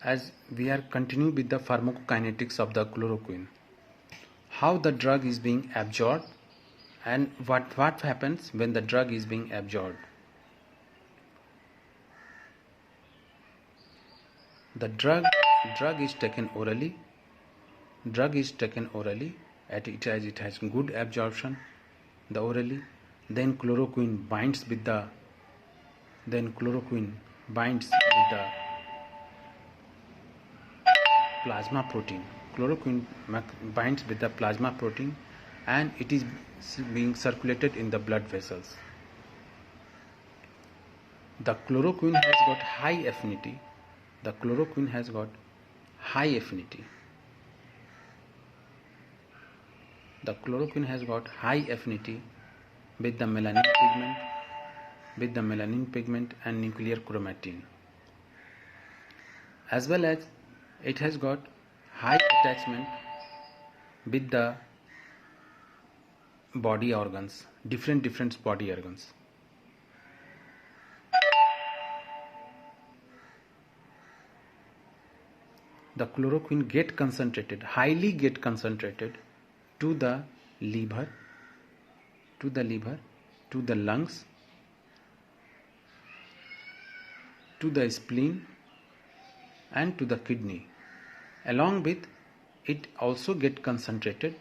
as we are continuing with the pharmacokinetics of the chloroquine, how the drug is being absorbed and what happens when the drug is being absorbed. The drug is taken orally. Drug is taken orally. It has good absorption. The orally, then chloroquine binds with the plasma protein. Chloroquine binds with the plasma protein, and it is being circulated in the blood vessels. The chloroquine has got high affinity. The chloroquine has got high affinity. The chloroquine has got high affinity with the melanin pigment, and nuclear chromatin, as well as it has got high attachment with the body organs, different body organs. The chloroquine highly get concentrated to the liver, to the lungs, to the spleen, and to the kidney. Along with it also get concentrated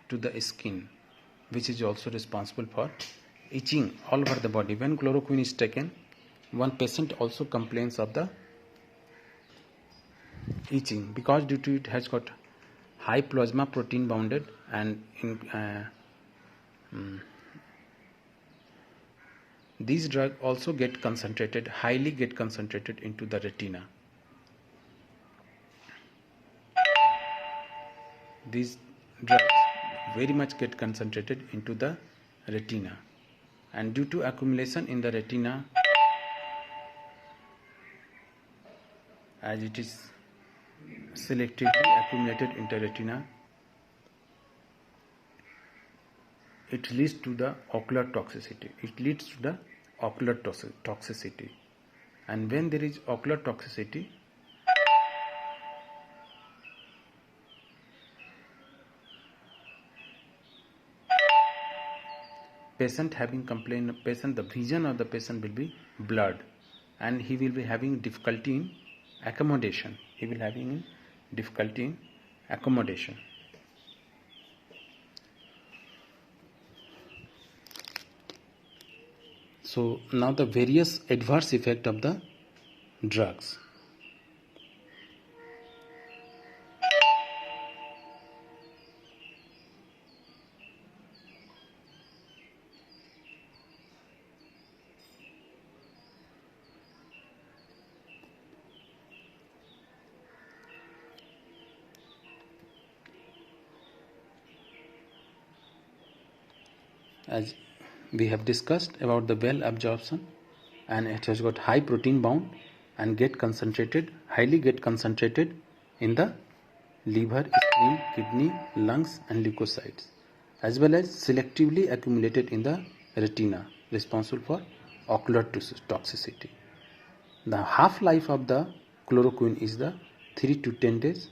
to the skin, which is also responsible for itching all over the body. When chloroquine is taken, one patient also complains of the itching because due to it has got high plasma protein bounded, and these drugs also highly get concentrated into the retina. These drugs very much get concentrated into the retina, and due to accumulation in the retina, as it is selectively accumulated in the retina, it leads to the ocular toxicity. And when there is ocular toxicity, the vision of the patient will be blurred, and he will be having difficulty in accommodation. So now the various adverse effect of the drugs. As we have discussed about the well absorption, and it has got high protein bound and highly get concentrated in the liver, spleen, kidney, lungs, and leukocytes, as well as selectively accumulated in the retina, responsible for ocular toxicity. The half-life of the chloroquine is the 3 to 10 days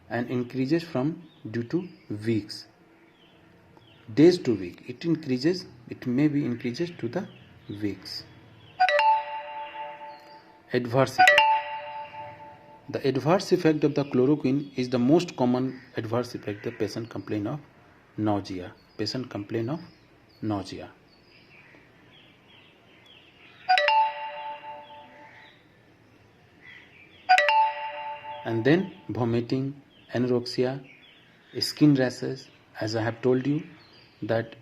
and increases from due to weeks. Days to week, it may be increases to the weeks. Adverse effect. The adverse effect of the chloroquine is the most common adverse effect. The patient complain of nausea. And then vomiting, anorexia, skin rashes. As I have told you, that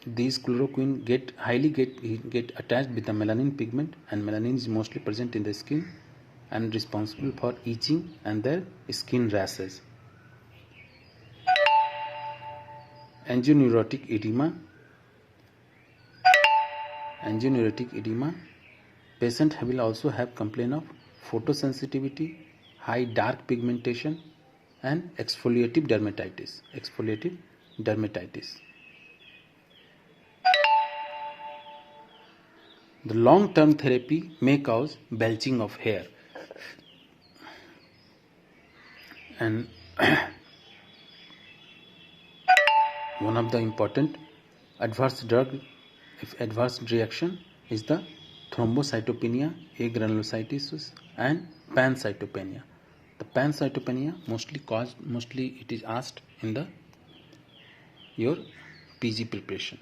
these chloroquine highly get attached with the melanin pigment, and melanin is mostly present in the skin and responsible for itching and their skin rashes. Angioneurotic edema. Patient will also have complaint of photosensitivity, high dark pigmentation, and exfoliative dermatitis. The long-term therapy may cause belching of hair. And one of the important adverse reaction is the thrombocytopenia, agranulocytosis, and pancytopenia. The pancytopenia mostly it is asked in your PG preparation.